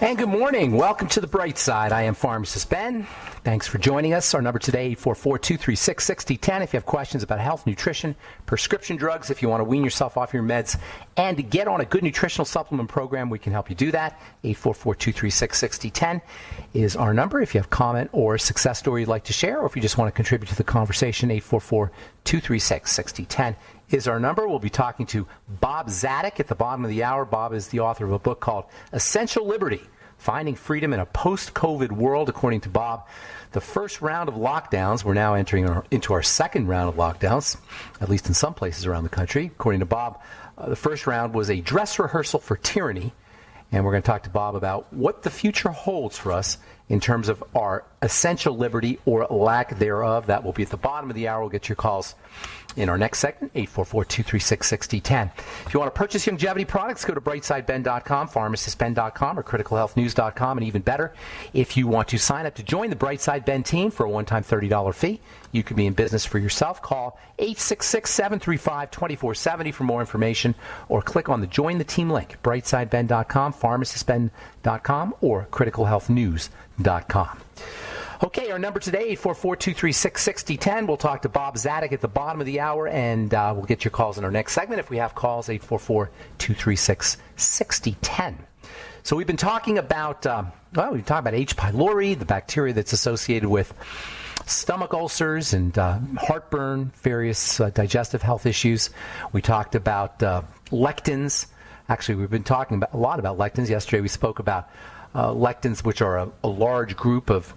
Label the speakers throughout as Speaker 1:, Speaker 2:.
Speaker 1: And good morning. Welcome to the Bright Side. I am Pharmacist Ben. Thanks for joining us. Our number today, 844-236-6010. If you have questions about health, nutrition, prescription drugs, if you want to wean yourself off your meds, and to get on a good nutritional supplement program, we can help you do that. 844-236-6010 is our number. If you have a comment or a success story you'd like to share, or if you just want to contribute to the conversation, 844-236-6010 is our number. We'll be talking to Bob Zadek at the bottom of the hour. Bob is the author of a book called Essential Liberty, Finding Freedom in a Post-COVID World. According to Bob, the first round of lockdowns, we're now entering into our second round of lockdowns, at least in some places around the country. According to Bob, the first round was a dress rehearsal for tyranny. And we're going to talk to Bob about what the future holds for us in terms of our essential liberty or lack thereof. That will be at the bottom of the hour. We'll get your calls in our next segment, 844-236-6010. If you want to purchase longevity products, go to brightsideben.com, pharmacistben.com, or criticalhealthnews.com. And even better, if you want to sign up to join the Brightside Ben team for a one-time $30 fee, you could be in business for yourself. Call 866-735-2470 for more information, or click on the Join the Team link, brightsideben.com, pharmacistben.com, or criticalhealthnews.com. Okay, our number today, 844-236-6010. We'll talk to Bob Zadek at the bottom of the hour, and we'll get your calls in our next segment. If we have calls, 844-236-6010. So we've been talking about, H. pylori, the bacteria that's associated with stomach ulcers and heartburn, various digestive health issues. We talked about lectins. Actually, we've been talking a lot about lectins. Yesterday we spoke about lectins, which are a large group of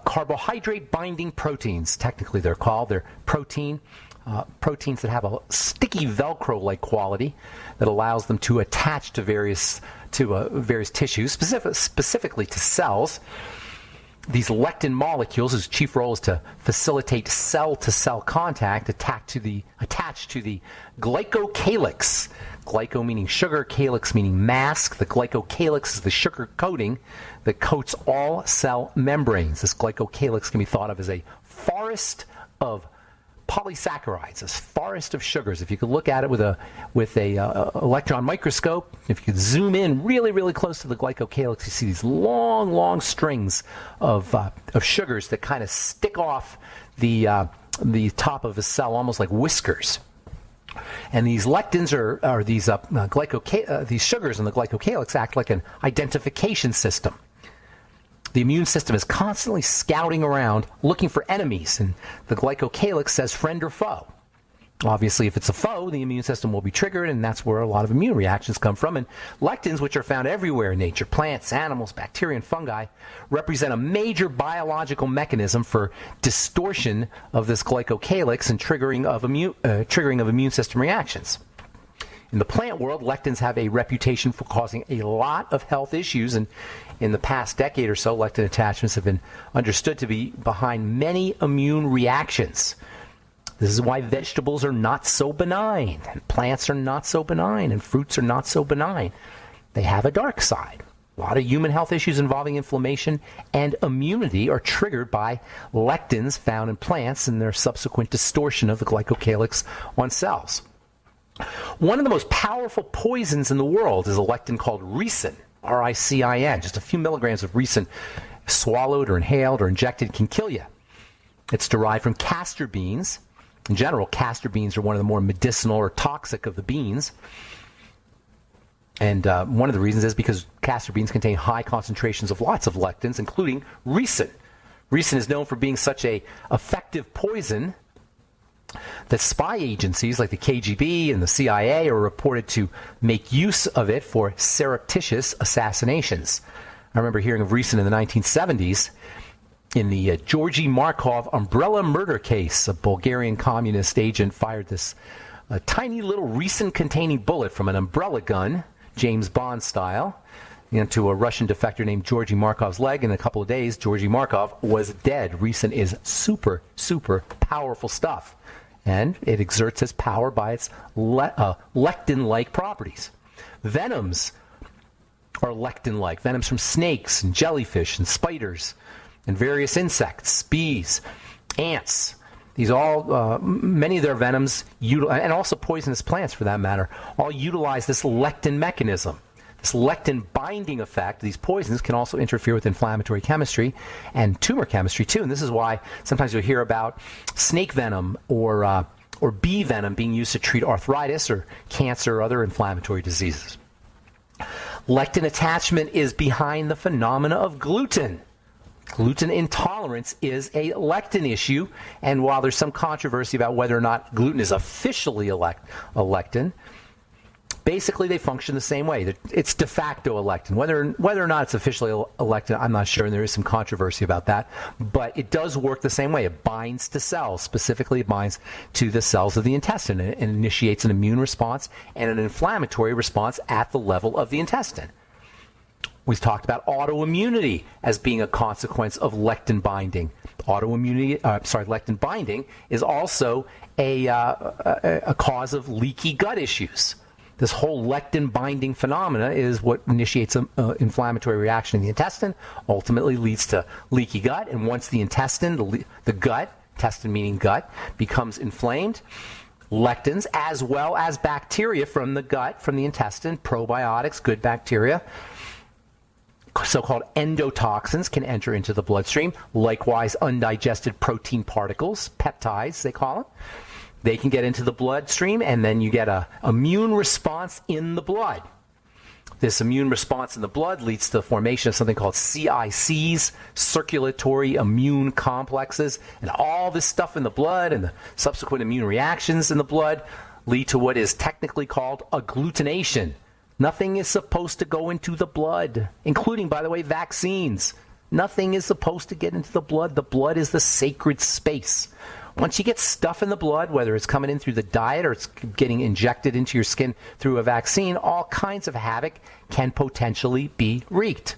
Speaker 1: carbohydrate-binding proteins. Technically, they're called. They're proteins that have a sticky Velcro-like quality that allows them to attach to various tissues, specifically to cells. These lectin molecules, whose chief role is to facilitate cell-to-cell contact, attached to the glycocalyx. Glyco meaning sugar, calyx meaning mask. The glycocalyx is the sugar coating that coats all cell membranes. This glycocalyx can be thought of as a forest of polysaccharides, a forest of sugars. If you could look at it with a electron microscope, if you could zoom in really, really close to the glycocalyx, you see these long, long strings of sugars that kind of stick off the top of a cell, almost like whiskers. And these lectins are these sugars in the glycocalyx act like an identification system. The immune system is constantly scouting around looking for enemies, and the glycocalyx says friend or foe. Obviously, if it's a foe, the immune system will be triggered, and that's where a lot of immune reactions come from. And lectins, which are found everywhere in nature, plants, animals, bacteria, and fungi, represent a major biological mechanism for distortion of this glycocalyx and triggering of immune system reactions. In the plant world, lectins have a reputation for causing a lot of health issues, and in the past decade or so, lectin attachments have been understood to be behind many immune reactions. This is why vegetables are not so benign, and plants are not so benign, and fruits are not so benign. They have a dark side. A lot of human health issues involving inflammation and immunity are triggered by lectins found in plants and their subsequent distortion of the glycocalyx on cells. One of the most powerful poisons in the world is a lectin called ricin, R-I-C-I-N. Just a few milligrams of ricin swallowed or inhaled or injected can kill you. It's derived from castor beans. In general, castor beans are one of the more medicinal or toxic of the beans. And one of the reasons is because castor beans contain high concentrations of lots of lectins, including ricin. Ricin is known for being such an effective poison that spy agencies like the KGB and the CIA are reported to make use of it for surreptitious assassinations. I remember hearing of ricin in the 1970s in the Georgy Markov umbrella murder case. A Bulgarian communist agent fired this tiny little ricin-containing bullet from an umbrella gun, James Bond style, into a Russian defector named Georgy Markov's leg. In a couple of days, Georgy Markov was dead. Ricin is super, super powerful stuff, and it exerts its power by its lectin-like properties. Venoms are lectin-like. Venoms from snakes and jellyfish and spiders and various insects, bees, ants. These all, many of their venoms, and also poisonous plants for that matter, all utilize this lectin mechanism. This lectin binding effect, these poisons, can also interfere with inflammatory chemistry and tumor chemistry too. And this is why sometimes you'll hear about snake venom or bee venom being used to treat arthritis or cancer or other inflammatory diseases. Lectin attachment is behind the phenomena of gluten. Gluten intolerance is a lectin issue, and while there's some controversy about whether or not gluten is officially a lectin, basically they function the same way. It's de facto a lectin. Whether or not it's officially a lectin, I'm not sure, and there is some controversy about that, but it does work the same way. It binds to cells. Specifically, it binds to the cells of the intestine and initiates an immune response and an inflammatory response at the level of the intestine. We've talked about autoimmunity as being a consequence of lectin binding. Lectin binding is also a cause of leaky gut issues. This whole lectin binding phenomena is what initiates an inflammatory reaction in the intestine, ultimately leads to leaky gut, and once the intestine, the gut, intestine meaning gut, becomes inflamed, lectins as well as bacteria from the gut, from the intestine, probiotics, good bacteria, so-called endotoxins, can enter into the bloodstream. Likewise, undigested protein particles, peptides they call them, they can get into the bloodstream, and then you get an immune response in the blood. This immune response in the blood leads to the formation of something called CICs, circulatory immune complexes, and all this stuff in the blood and the subsequent immune reactions in the blood lead to what is technically called agglutination. Nothing is supposed to go into the blood, including, by the way, vaccines. Nothing is supposed to get into the blood. The blood is the sacred space. Once you get stuff in the blood, whether it's coming in through the diet or it's getting injected into your skin through a vaccine, all kinds of havoc can potentially be wreaked.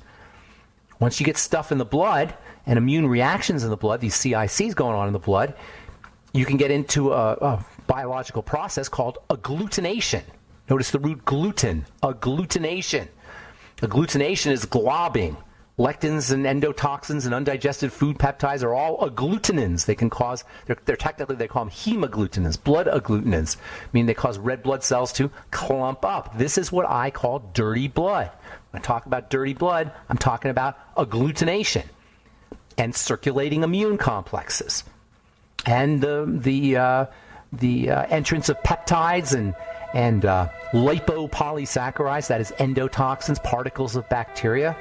Speaker 1: Once you get stuff in the blood and immune reactions in the blood, these CICs going on in the blood, you can get into a biological process called agglutination. Notice the root gluten, agglutination. Agglutination is globbing. Lectins and endotoxins and undigested food peptides are all agglutinins. They can cause, they're technically, they call them hemagglutinins, blood agglutinins, meaning they cause red blood cells to clump up. This is what I call dirty blood. When I talk about dirty blood, I'm talking about agglutination and circulating immune complexes. And the entrance of peptides and lipopolysaccharides, that is endotoxins, particles of bacteria,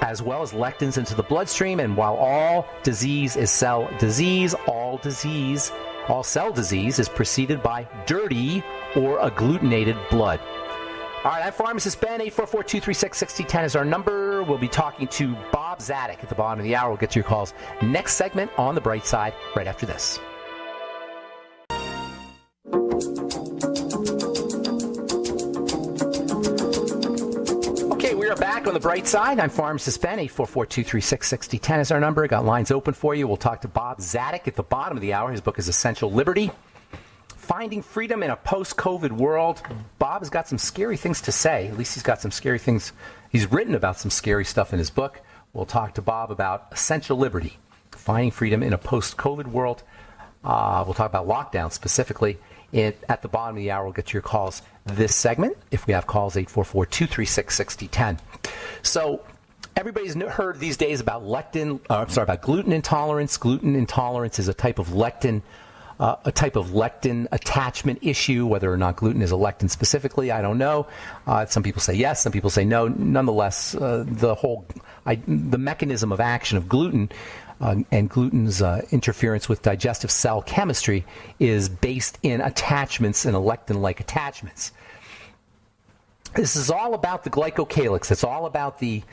Speaker 1: as well as lectins into the bloodstream. And while all disease is cell disease, all cell disease is preceded by dirty or agglutinated blood. All right, I'm Pharmacist Ben. 844-236-6010 is our number. We'll be talking to Bob Zadek at the bottom of the hour. We'll get to your calls next segment on The Bright Side right after this. We are back on The Bright Side. I'm Pharmacist Ben. 844-236-6010 is our number. Got lines open for you. We'll talk to Bob Zadek at the bottom of the hour. His book is Essential Liberty, Finding Freedom in a Post-COVID World. Bob has got some scary things to say. At least he's got some scary things. He's written about some scary stuff in his book. We'll talk to Bob about Essential Liberty, Finding Freedom in a Post-COVID World. We'll talk about lockdown specifically. At the bottom of the hour, we'll get to your calls this segment. If we have calls, 844-236-6010. So everybody's heard these days about about gluten intolerance. Gluten intolerance is a type of lectin attachment issue. Whether or not gluten is a lectin specifically, I don't know. Some people say yes, some people say no. Nonetheless, the mechanism of action of gluten and gluten's interference with digestive cell chemistry is based in attachments and lectin-like attachments. This is all about the glycocalyx. It's all about the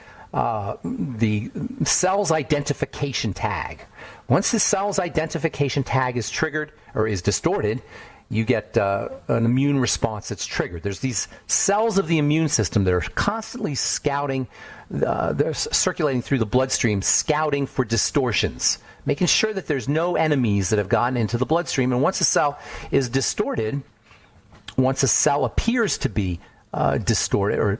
Speaker 1: cell's identification tag. Once the cell's identification tag is triggered or is distorted, you get an immune response that's triggered. There's these cells of the immune system that are constantly scouting, they're circulating through the bloodstream, scouting for distortions, making sure that there's no enemies that have gotten into the bloodstream. And once a cell is distorted, once a cell appears to be distorted or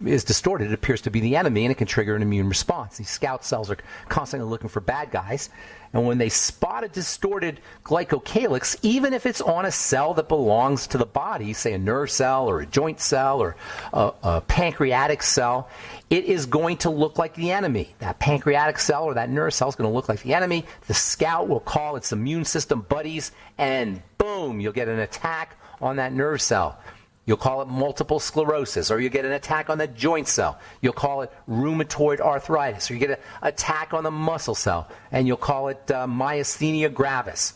Speaker 1: is distorted, it appears to be the enemy, and it can trigger an immune response. These scout cells are constantly looking for bad guys, and when they spot a distorted glycocalyx, even if it's on a cell that belongs to the body, say a nerve cell or a joint cell or a pancreatic cell, it is going to look like the enemy. That pancreatic cell or that nerve cell is going to look like the enemy. The scout will call its immune system buddies, and boom, you'll get an attack on that nerve cell. You'll call it multiple sclerosis, or you get an attack on the joint cell. You'll call it rheumatoid arthritis, or you get an attack on the muscle cell, and you'll call it myasthenia gravis.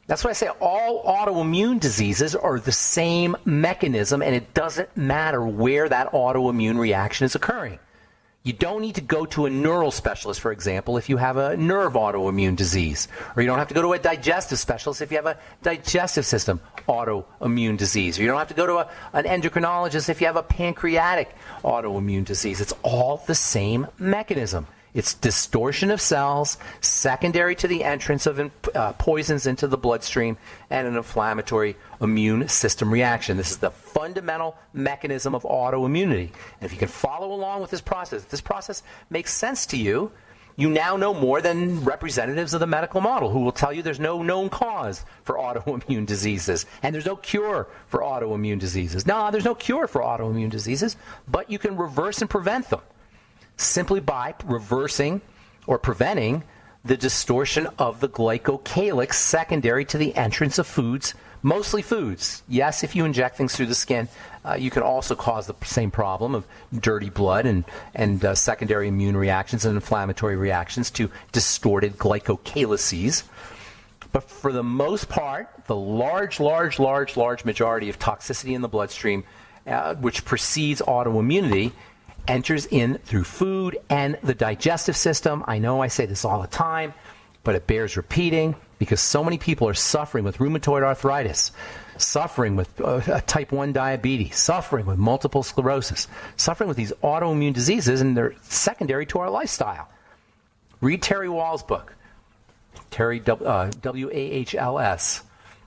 Speaker 1: That's why I say all autoimmune diseases are the same mechanism, and it doesn't matter where that autoimmune reaction is occurring. You don't need to go to a neural specialist, for example, if you have a nerve autoimmune disease. Or you don't have to go to a digestive specialist if you have a digestive system autoimmune disease. Or you don't have to go to an endocrinologist if you have a pancreatic autoimmune disease. It's all the same mechanism. It's distortion of cells, secondary to the entrance of poisons into the bloodstream, and an inflammatory immune system reaction. This is the fundamental mechanism of autoimmunity. And if you can follow along with this process, if this process makes sense to you, you now know more than representatives of the medical model who will tell you there's no known cause for autoimmune diseases and there's no cure for autoimmune diseases. No, there's no cure for autoimmune diseases, but you can reverse and prevent them simply by reversing or preventing the distortion of the glycocalyx secondary to the entrance of foods, mostly foods. Yes, if you inject things through the skin, you can also cause the same problem of dirty blood and secondary immune reactions and inflammatory reactions to distorted glycocalyces. But for the most part, the large majority of toxicity in the bloodstream, which precedes autoimmunity, enters in through food and the digestive system. I know I say this all the time, but it bears repeating because so many people are suffering with rheumatoid arthritis, suffering with type 1 diabetes, suffering with multiple sclerosis, suffering with these autoimmune diseases, and they're secondary to our lifestyle. Read Terry Wall's book, Terry W-A-H-L-S.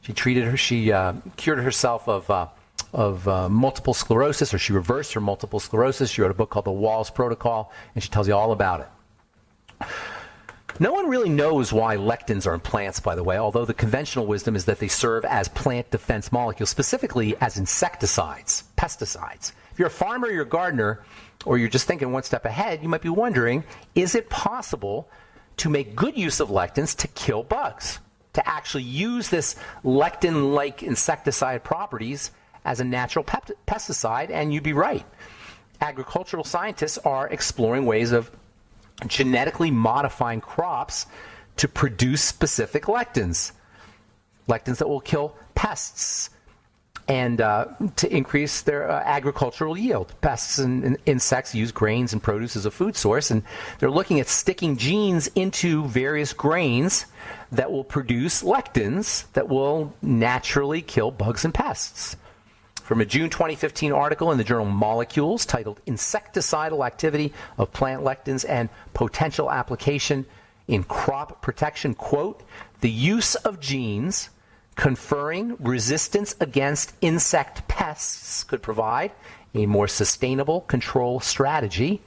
Speaker 1: She cured herself of multiple sclerosis, or she reversed her multiple sclerosis. She wrote a book called The Wall's Protocol, and she tells you all about it. No one really knows why lectins are in plants, by the way, although the conventional wisdom is that they serve as plant defense molecules, specifically as insecticides, pesticides. If you're a farmer, you're a gardener, or you're just thinking one step ahead, you might be wondering, is it possible to make good use of lectins to kill bugs, to actually use this lectin-like insecticide properties as a natural pesticide? And you'd be right. Agricultural scientists are exploring ways of genetically modifying crops to produce specific lectins that will kill pests and to increase their agricultural yield. Pests and insects use grains and produce as a food source, and they're looking at sticking genes into various grains that will produce lectins that will naturally kill bugs and pests. From a June 2015 article in the journal Molecules titled Insecticidal Activity of Plant Lectins and Potential Application in Crop Protection, quote, the use of genes conferring resistance against insect pests could provide a more sustainable control strategy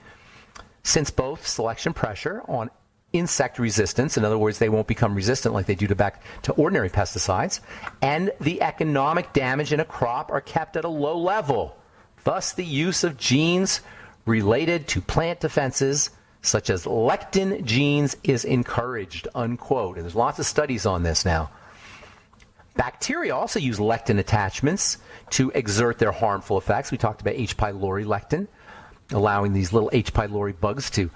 Speaker 1: since both selection pressure on insect resistance, in other words, they won't become resistant like they do to ordinary pesticides, and the economic damage in a crop are kept at a low level. Thus, the use of genes related to plant defenses, such as lectin genes, is encouraged, unquote. And there's lots of studies on this now. Bacteria also use lectin attachments to exert their harmful effects. We talked about H. pylori lectin, allowing these little H. pylori bugs to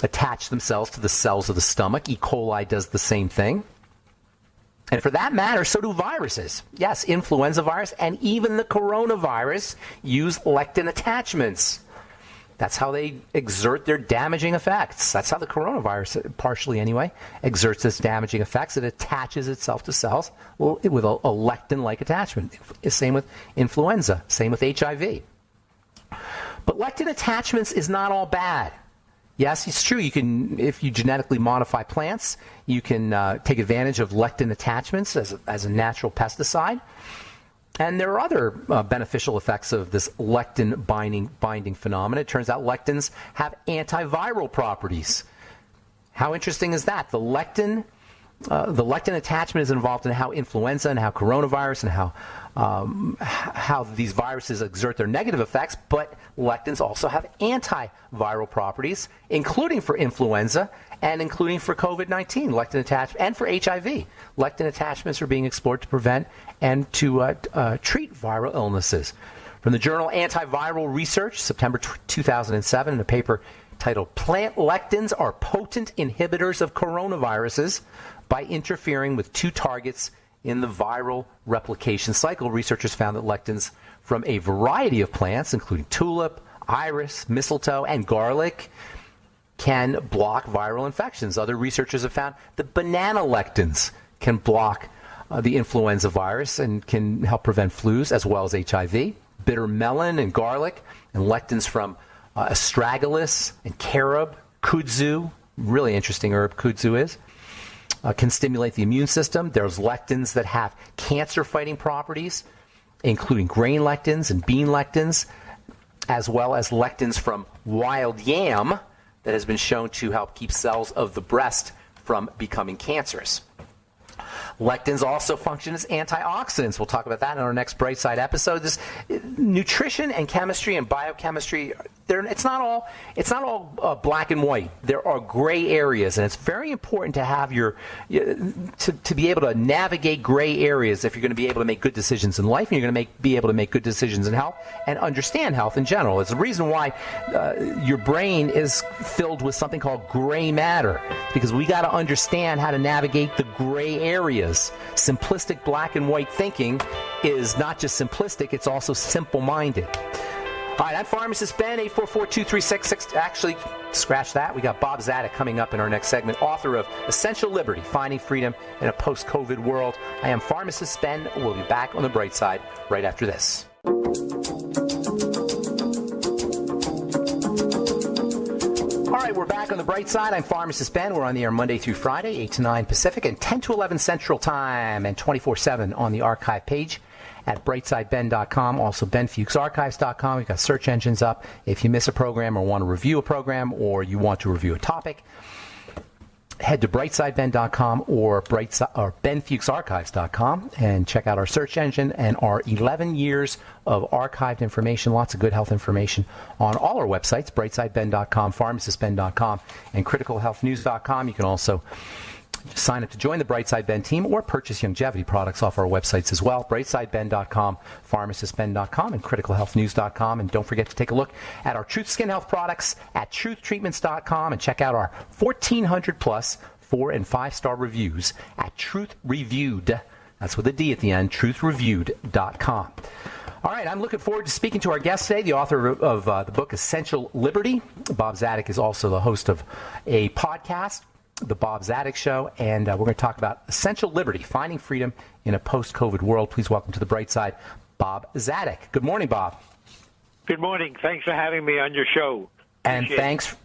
Speaker 1: attach themselves to the cells of the stomach. E. coli does the same thing. And for that matter, so do viruses. Yes, influenza virus and even the coronavirus use lectin attachments. That's how they exert their damaging effects. That's how the coronavirus, partially anyway, exerts its damaging effects. It attaches itself to cells with a lectin-like attachment. Same with influenza. Same with HIV. But lectin attachments is not all bad. Yes, it's true. You can, if you genetically modify plants, you can take advantage of lectin attachments as a natural pesticide. And there are other beneficial effects of this lectin binding phenomenon. It turns out lectins have antiviral properties. How interesting is that? The lectin attachment is involved in how influenza and how coronavirus and how these viruses exert their negative effects, but lectins also have antiviral properties, including for influenza and including for COVID-19, lectin attachment, and for HIV. Lectin attachments are being explored to prevent and to treat viral illnesses. From the journal Antiviral Research, September 2007, in a paper titled "Plant Lectins Are Potent Inhibitors of Coronaviruses by Interfering with Two Targets in the Viral Replication Cycle," researchers found that lectins from a variety of plants, including tulip, iris, mistletoe, and garlic, can block viral infections. Other researchers have found that banana lectins can block the influenza virus and can help prevent flus as well as HIV. Bitter melon and garlic and lectins from astragalus and carob, kudzu, really interesting herb kudzu is, can stimulate the immune system. There's lectins that have cancer-fighting properties, including grain lectins and bean lectins, as well as lectins from wild yam that has been shown to help keep cells of the breast from becoming cancerous. Lectins also function as antioxidants. We'll talk about that in our next Bright Side episode. Nutrition and chemistry and biochemistry, it's not all black and white. There are gray areas, and it's very important to have to be able to navigate gray areas if you're going to be able to make good decisions in life, and you're going to be able to make good decisions in health and understand health in general. It's the reason why your brain is filled with something called gray matter, because we got to understand how to navigate the gray areas. Simplistic black and white thinking is not just simplistic, it's also simple-minded. All right, I'm Pharmacist Ben, 844-2366. Actually, scratch that. We got Bob Zadek coming up in our next segment, author of Essential Liberty, Finding Freedom in a Post-COVID World. I am Pharmacist Ben. We'll be back on the bright side right after this. All right, we're back on the bright side. I'm Pharmacist Ben. We're on the air Monday through Friday, 8 to 9 Pacific, and 10 to 11 Central Time, and 24/7 on the archive page at brightsideben.com. Also, benfuchsarchives.com. We've got search engines up. If you miss a program or want to review a program or you want to review a topic, head to brightsideben.com or benfuchsarchives.com and check out our search engine and our 11 years of archived information, lots of good health information on all our websites, brightsideben.com, pharmacistben.com, and criticalhealthnews.com. You can also sign up to join the Brightside Ben team or purchase longevity products off our websites as well, brightsideben.com, pharmacistben.com, and criticalhealthnews.com. And don't forget to take a look at our Truth Skin Health products at truthtreatments.com and check out our 1,400 plus 4- and 5-star reviews at Truth Reviewed. That's with a D at the end, truthreviewed.com. All right, I'm looking forward to speaking to our guest today, the author of the book Essential Liberty. Bob Zadek is also the host of a podcast, The Bob Zadek Show, and we're going to talk about Essential Liberty, Finding Freedom in a Post-COVID World. Please welcome to the bright side, Bob Zadek. Good morning, Bob.
Speaker 2: Good morning. Thanks for having me on your show.
Speaker 1: And thanks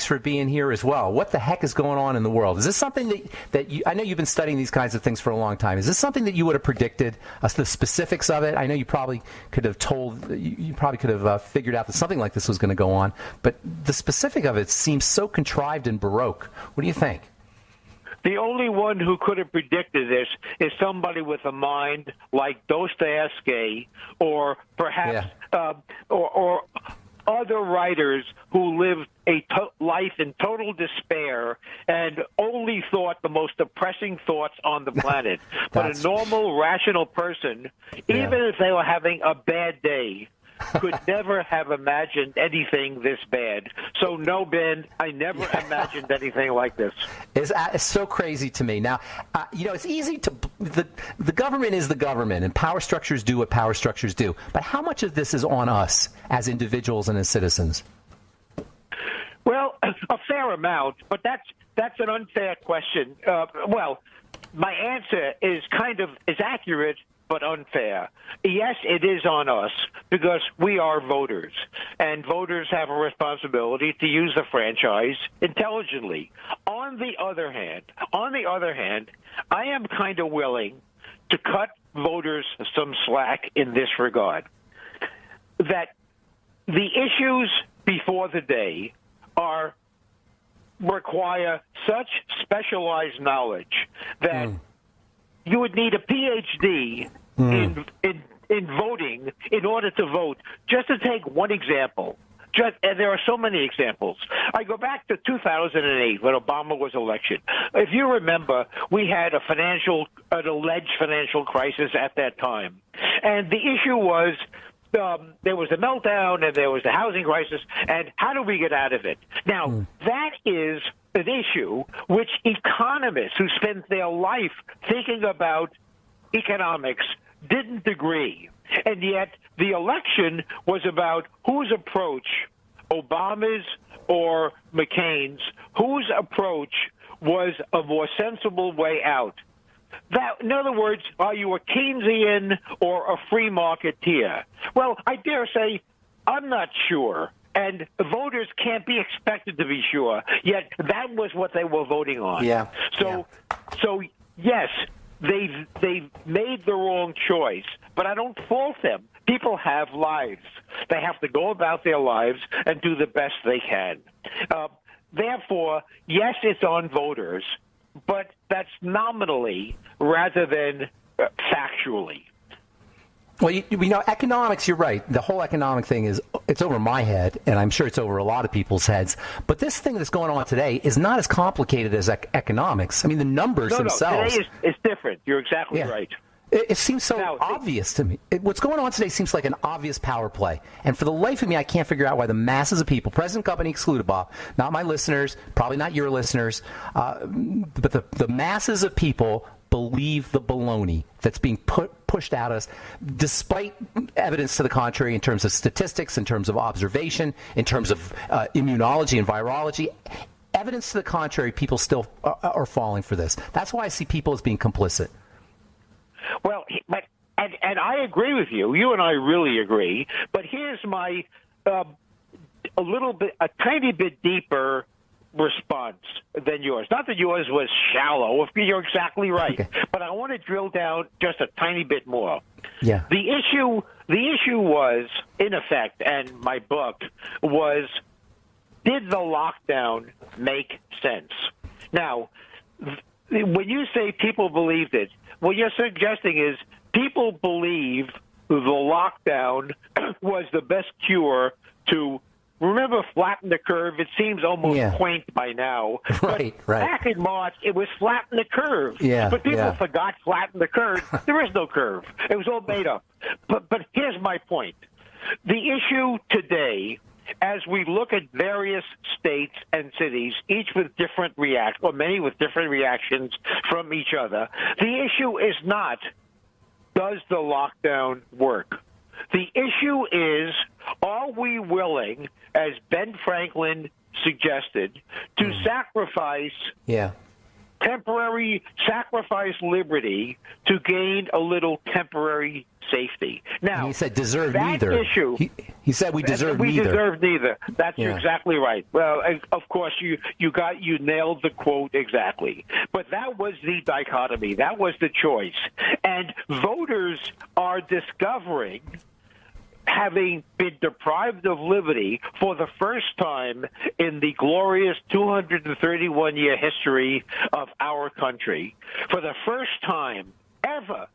Speaker 1: for being here as well. What the heck is going on in the world? Is this something that you, I know you've been studying these kinds of things for a long time. Is this something that you would have predicted, the specifics of it? I know you probably could have figured out that something like this was going to go on, but the specific of it seems so contrived and baroque. What do you think?
Speaker 2: The only one who could have predicted this is somebody with a mind like Dostoevsky, or perhaps or other writers who lived a life in total despair and only thought the most depressing thoughts on the planet. But a normal, rational person, even if they were having a bad day, could never have imagined anything this bad. So no, Ben, I never imagined anything like this.
Speaker 1: It's so crazy to me. Now, it's easy to the government is the government, and power structures do what power structures do. But how much of this is on us as individuals and as citizens?
Speaker 2: Well, a fair amount, but that's an unfair question. Well, my answer is accurate, but unfair. Yes, it is on us because we are voters, and voters have a responsibility to use the franchise intelligently. On the other hand, I am kind of willing to cut voters some slack in this regard. That the issues before the day require such specialized knowledge that you would need a PhD in voting in order to vote. Just to take one example, and there are so many examples. I go back to 2008 when Obama was elected. If you remember, we had an alleged financial crisis at that time, and the issue was there was a meltdown and there was a housing crisis, and how do we get out of it? Now, that is an issue which economists who spent their life thinking about economics didn't agree. And yet the election was about whose approach, Obama's or McCain's, whose approach was a more sensible way out. That, in other words, are you a Keynesian or a free marketeer? Well, I dare say I'm not sure, and voters can't be expected to be sure, yet that was what they were voting on. So yes, they've made the wrong choice, but I don't fault them. People have lives. They have to go about their lives and do the best they can. Therefore, yes, it's on voters, but that's nominally rather than factually.
Speaker 1: Well, you know, economics, you're right. The whole economic thing it's over my head, and I'm sure it's over a lot of people's heads. But this thing that's going on today is not as complicated as economics. I mean, the numbers themselves.
Speaker 2: No, today is different. You're exactly right.
Speaker 1: It seems so obvious to me. What's going on today seems like an obvious power play. And for the life of me, I can't figure out why the masses of people, present company excluded, Bob, not my listeners, probably not your listeners, but the masses of people believe the baloney that's being pushed at us, despite evidence to the contrary in terms of statistics, in terms of observation, in terms of immunology and virology. Evidence to the contrary, people still are falling for this. That's why I see people as being complicit.
Speaker 2: Well, and I agree with you. You and I really agree. But here's my a tiny bit deeper response than yours. Not that yours was shallow. You're exactly right. Okay. But I want to drill down just a tiny bit more.
Speaker 1: Yeah.
Speaker 2: The issue was, in effect, and my book was, did the lockdown make sense? Now, when you say people believed it, what you're suggesting is people believe the lockdown was the best cure to, remember, flatten the curve? It seems almost quaint by now.
Speaker 1: Right.
Speaker 2: Back in March, it was flatten the curve.
Speaker 1: Yeah,
Speaker 2: but people forgot flatten the curve. There is no curve. It was all made up. But here's my point. The issue today, as we look at various states and cities, each with different many with different reactions from each other, the issue is not, does the lockdown work? The issue is, are we willing, as Ben Franklin suggested, to sacrifice liberty to gain a little temporary safety? Now,
Speaker 1: and he said deserve
Speaker 2: that
Speaker 1: neither.
Speaker 2: Issue,
Speaker 1: he said we deserve
Speaker 2: neither.
Speaker 1: We
Speaker 2: deserve neither. That's exactly right. Well, of course, you nailed the quote exactly. But that was the dichotomy. That was the choice. And voters are discovering, having been deprived of liberty for the first time in the glorious 231-year history of our country, for the first time ever,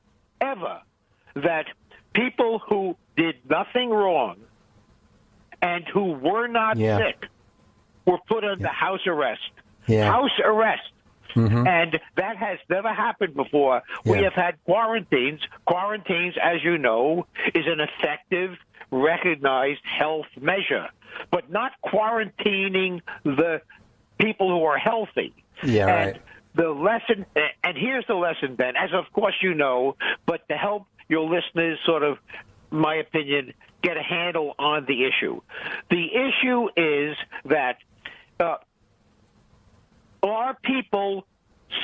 Speaker 2: that people who did nothing wrong and who were not sick were put under house arrest. House arrest. Mm-hmm. And that has never happened before. We have had quarantines. Quarantines, as you know, is an effective, recognized health measure, but not quarantining the people who are healthy.
Speaker 1: Yeah, right.
Speaker 2: The lesson, and here's the lesson, Ben, as of course you know, but to help your listeners sort of, my opinion, get a handle on the issue. The issue is that are people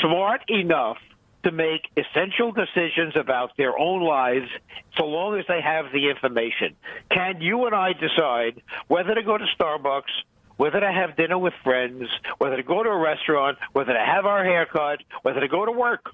Speaker 2: smart enough to make essential decisions about their own lives so long as they have the information? Can you and I decide whether to go to Starbucks, whether to have dinner with friends, whether to go to a restaurant, whether to have our hair cut, whether to go to work,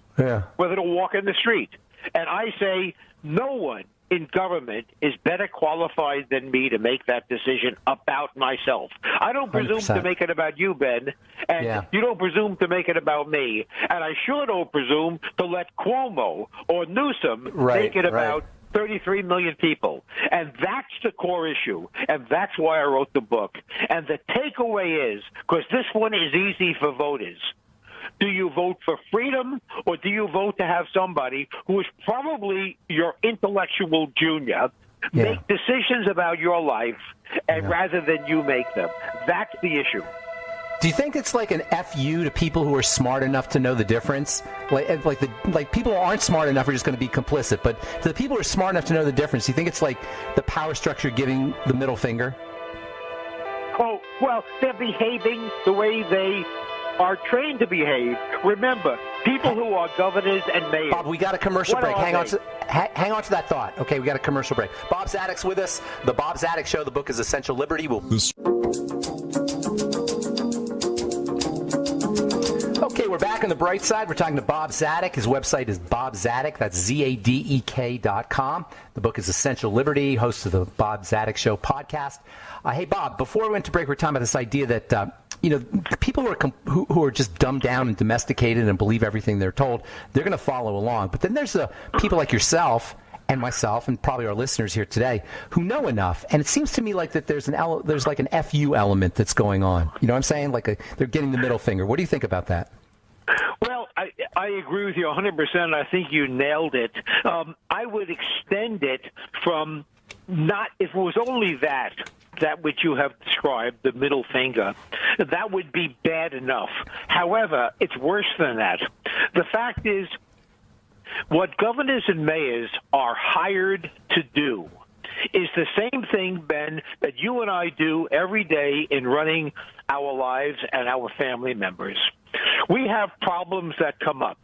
Speaker 2: whether to walk in the street? And I say no one in government is better qualified than me to make that decision about myself. I don't presume
Speaker 1: 100%.
Speaker 2: to make it about you, Ben, and you don't presume to make it about me. And I sure don't presume to let Cuomo or Newsom make it about 33 million people. And that's the core issue, and that's why I wrote the book. And the takeaway is, because this one is easy for voters, do you vote for freedom, or do you vote to have somebody who is probably your intellectual junior make decisions about your life, and rather than you make them? That's the issue.
Speaker 1: Do you think it's like an FU to people who are smart enough to know the difference? Like people who aren't smart enough are just going to be complicit. But to the people who are smart enough to know the difference, do you think it's like the power structure giving the middle finger?
Speaker 2: Oh, well, they're behaving the way they are trained to behave. Remember, people who are governors and mayors.
Speaker 1: Bob, we got a commercial break. Hang on to that thought. Okay, we got a commercial break. Bob Zadek's with us. The Bob Zadek Show. The book is Essential Liberty. Okay, we're back on the bright side. We're talking to Bob Zadek. His website is Bob Zadek. That's ZADEK.com. The book is Essential Liberty, host of the Bob Zadek Show podcast. Hey, Bob, before we went to break, we were talking about this idea that people who are just dumbed down and domesticated and believe everything they're told, they're going to follow along. But then there's the people like yourself and myself and probably our listeners here today who know enough. And it seems to me like that there's like an FU element that's going on. You know what I'm saying? Like they're getting the middle finger. What do you think about that?
Speaker 2: Well, I agree with you 100%. I think you nailed it. I would extend it from not, if it was only that which you have described, the middle finger, that would be bad enough. However, it's worse than that. The fact is, what governors and mayors are hired to do is the same thing, Ben, that you and I do every day in running our lives and our family members. We have problems that come up.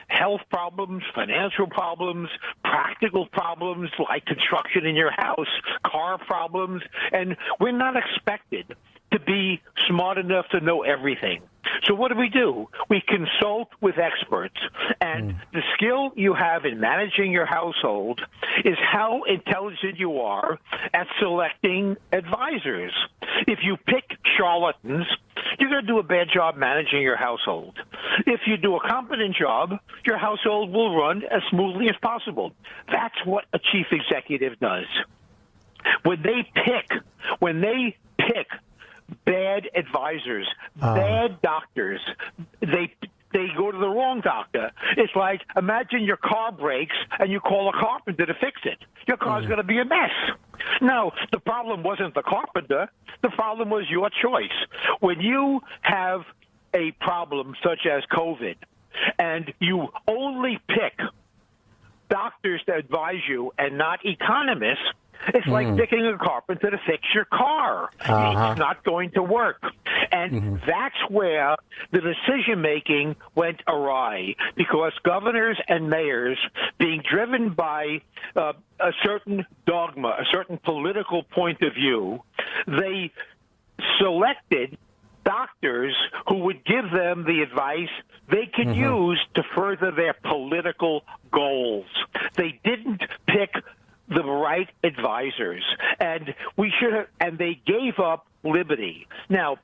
Speaker 2: Health problems, financial problems, practical problems like construction in your house, car problems, and we're not expected to be smart enough to know everything. So what do? We consult with experts. And the skill you have in managing your household is how intelligent you are at selecting advisors. If you pick charlatans, you're going to do a bad job managing your household. If you do a competent job, your household will run as smoothly as possible. That's what a chief executive does. When they pick bad advisors, bad doctors, they go to the wrong doctor. It's like, imagine your car breaks and you call a carpenter to fix it. Your car's going to be a mess. No, the problem wasn't the carpenter. The problem was your choice. When you have a problem such as COVID and you only pick doctors to advise you and not economists, it's like picking a carpenter to fix your car. It's not going to work. And that's where the decision-making went awry, because governors and mayors, being driven by a certain dogma, a certain political point of view, they selected doctors who would give them the advice they could use to further their political goals. They didn't pick the right advisors, and they gave up liberty. Now,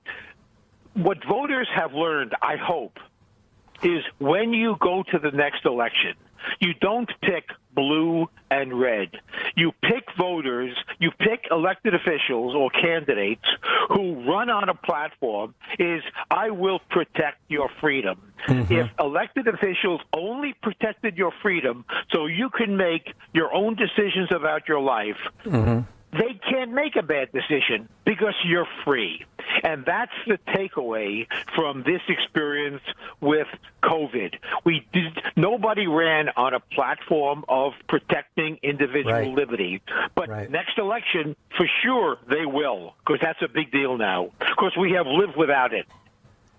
Speaker 2: what voters have learned, I hope, is when you go to the next election, you don't pick blue and red. You pick voters, you pick elected officials or candidates who run on a platform is, I will protect your freedom. If elected officials only protected your freedom so you can make your own decisions about your life, they can't make a bad decision because you're free. And that's the takeaway from this experience with COVID. Nobody ran on a platform of protecting individual liberty. But next election, for sure, they will, because that's a big deal now, because we have lived without it.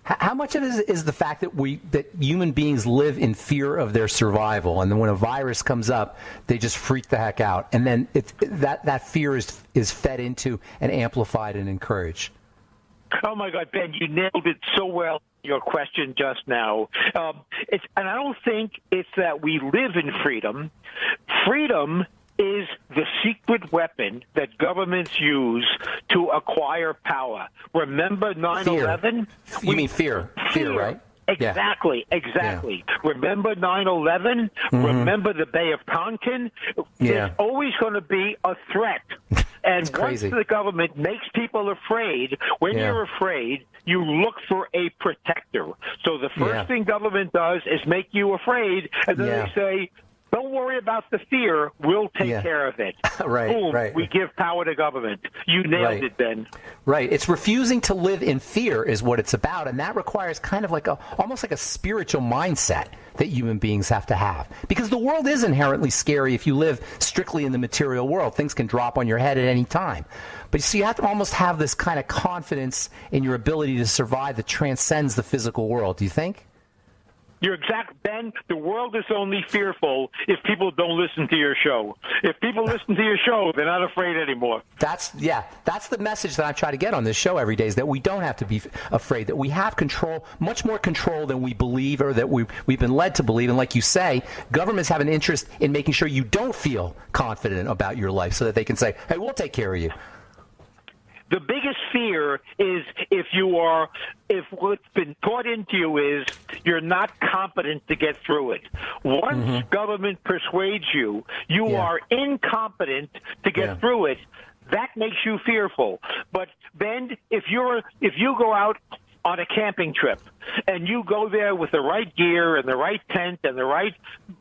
Speaker 1: How much of it is the fact that human beings live in fear of their survival, and then when a virus comes up, they just freak the heck out, and then that fear is fed into and amplified and encouraged?
Speaker 2: Oh, my God, Ben, you nailed it so well. your question just now. And I don't think it's that we live in freedom. Freedom is the secret weapon that governments use to acquire power. Remember 9/11?
Speaker 1: You mean fear? Fear, right?
Speaker 2: Exactly. Yeah. Remember 9/11? Mm-hmm. Remember the Bay of Tonkin? There's always going to be a threat. And once the government makes people afraid, when you're afraid, you look for a protector. So the first thing government does is make you afraid, and then they say, don't worry about the fear. We'll take care of it. Boom, we give power to government. You nailed it, Ben.
Speaker 1: Right. It's refusing to live in fear is what it's about, and that requires kind of like almost like a spiritual mindset that human beings have to have. Because the world is inherently scary if you live strictly in the material world. Things can drop on your head at any time. But you see, you have to almost have this kind of confidence in your ability to survive that transcends the physical world. Do you think?
Speaker 2: You're exact, Ben. The world is only fearful if people don't listen to your show. If people listen to your show, they're not afraid anymore.
Speaker 1: That's the message that I try to get on this show every day, is that we don't have to be afraid, that we have control, much more control than we believe or that we've been led to believe. And like you say, governments have an interest in making sure you don't feel confident about your life so that they can say, hey, we'll take care of you.
Speaker 2: The biggest fear is if what's been taught into you is you're not competent to get through it. Once government persuades you are incompetent to get through it, that makes you fearful. But Ben, if you go out on a camping trip and you go there with the right gear and the right tent and the right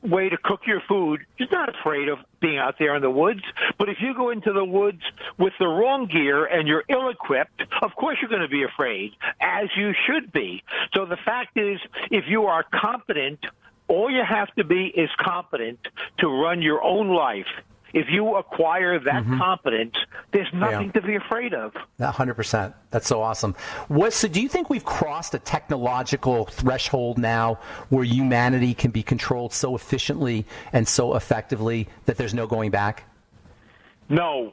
Speaker 2: way to cook your food, you're not afraid of being out there in the woods. But if you go into the woods with the wrong gear and you're ill-equipped, of course you're going to be afraid, as you should be. So the fact is, if you are competent, all you have to be is competent to run your own life. If you acquire that competence, there's nothing to be afraid of.
Speaker 1: 100%. That's so awesome. So do you think we've crossed a technological threshold now where humanity can be controlled so efficiently and so effectively that there's no going back?
Speaker 2: No.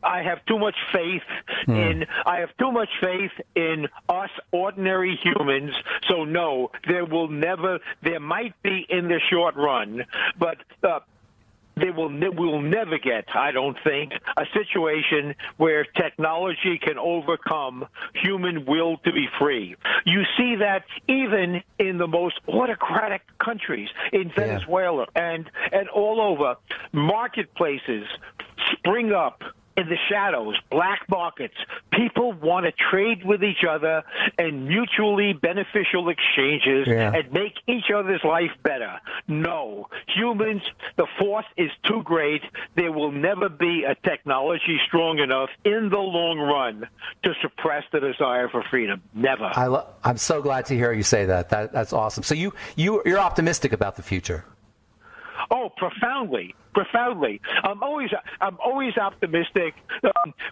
Speaker 2: I have too much faith in us ordinary humans. So no, there might be in the short run, but we will never get, I don't think, a situation where technology can overcome human will to be free. You see that even in the most autocratic countries, in Venezuela and all over, marketplaces spring up in the shadows, black markets. People want to trade with each other and mutually beneficial exchanges and make each other's life better. No. Humans, the force is too great. There will never be a technology strong enough in the long run to suppress the desire for freedom. Never.
Speaker 1: I'm so glad to hear you say that. That's awesome. So you're optimistic about the future.
Speaker 2: Oh, profoundly. I'm always optimistic.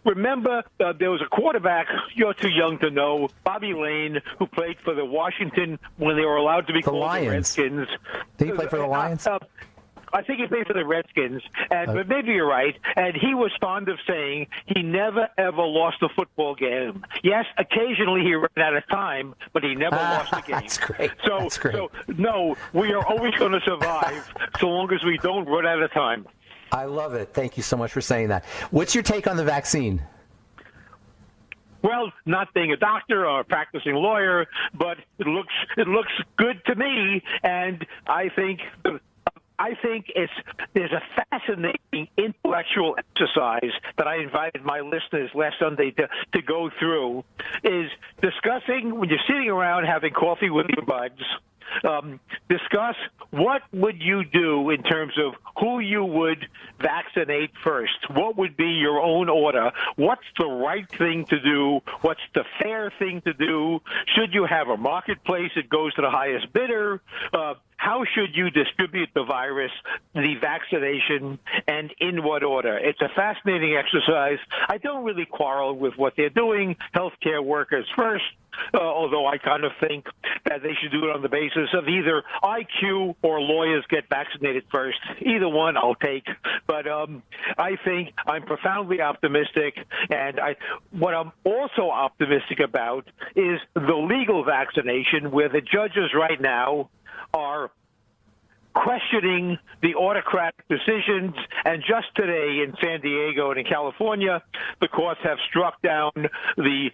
Speaker 2: Remember, there was a quarterback, you're too young to know, Bobby Lane, who played for the Washington when they were allowed to be called the Redskins.
Speaker 1: Did he play for the Lions?
Speaker 2: I think he played for the Redskins, but maybe you're right. And he was fond of saying he never, ever lost a football game. Yes, occasionally he ran out of time, but he never lost a game.
Speaker 1: That's great.
Speaker 2: So, no, we are always going to survive so long as we don't run out of time.
Speaker 1: I love it. Thank you so much for saying that. What's your take on the vaccine?
Speaker 2: Well, not being a doctor or a practicing lawyer, but it looks good to me, and I think there's a fascinating intellectual exercise that I invited my listeners last Sunday to go through, is discussing, when you're sitting around having coffee with your buds, discuss what would you do in terms of who you would vaccinate first. What would be your own order? What's the right thing to do? What's the fair thing to do? Should you have a marketplace that goes to the highest bidder? How should you distribute the virus, the vaccination, and in what order? It's a fascinating exercise. I don't really quarrel with what they're doing. Healthcare workers first, although I kind of think that they should do it on the basis of either IQ or lawyers get vaccinated first. Either one I'll take. But I think I'm profoundly optimistic, and what I'm also optimistic about is the legal vaccination, where the judges right now are questioning the autocratic decisions. And just today in San Diego and in California, the courts have struck down the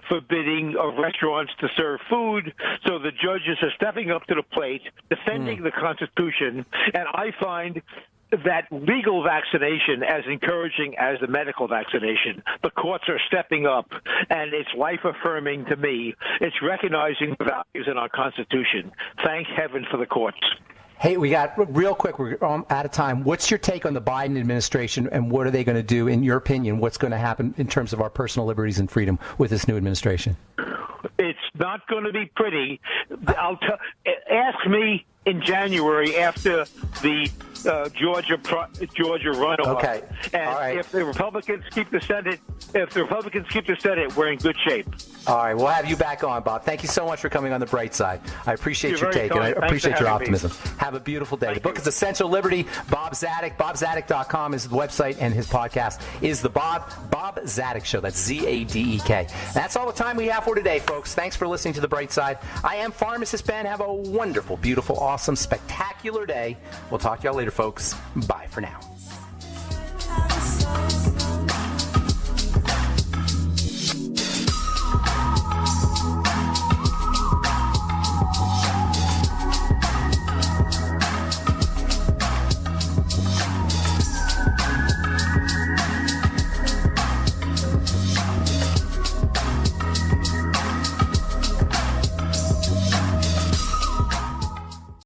Speaker 2: forbidding of restaurants to serve food. So the judges are stepping up to the plate, defending the Constitution. And I find that legal vaccination as encouraging as the medical vaccination. The courts are stepping up, and it's life-affirming to me. It's recognizing the values in our Constitution. Thank heaven for the courts.
Speaker 1: Hey, we got, real quick, we're out of time. What's your take on the Biden administration, and what are they going to do, in your opinion? What's going to happen in terms of our personal liberties and freedom with this new administration?
Speaker 2: It's not going to be pretty. Ask me in January after the Georgia runoff.
Speaker 1: Okay.
Speaker 2: And
Speaker 1: all right.
Speaker 2: if the Republicans keep the Senate, we're in good shape.
Speaker 1: All right, we'll have you back on, Bob. Thank you so much for coming on The Bright Side. I appreciate your take, and I appreciate your optimism. Have a beautiful day. The book is Essential Liberty. Bob Zadek. BobZadek.com is the website, and his podcast is the Bob Zadek Show. That's Zadek. That's all the time we have for today, folks. Thanks for listening to The Bright Side. I am Pharmacist Ben. Have a wonderful, beautiful, awesome, spectacular day. We'll talk to y'all later, folks. Bye for now.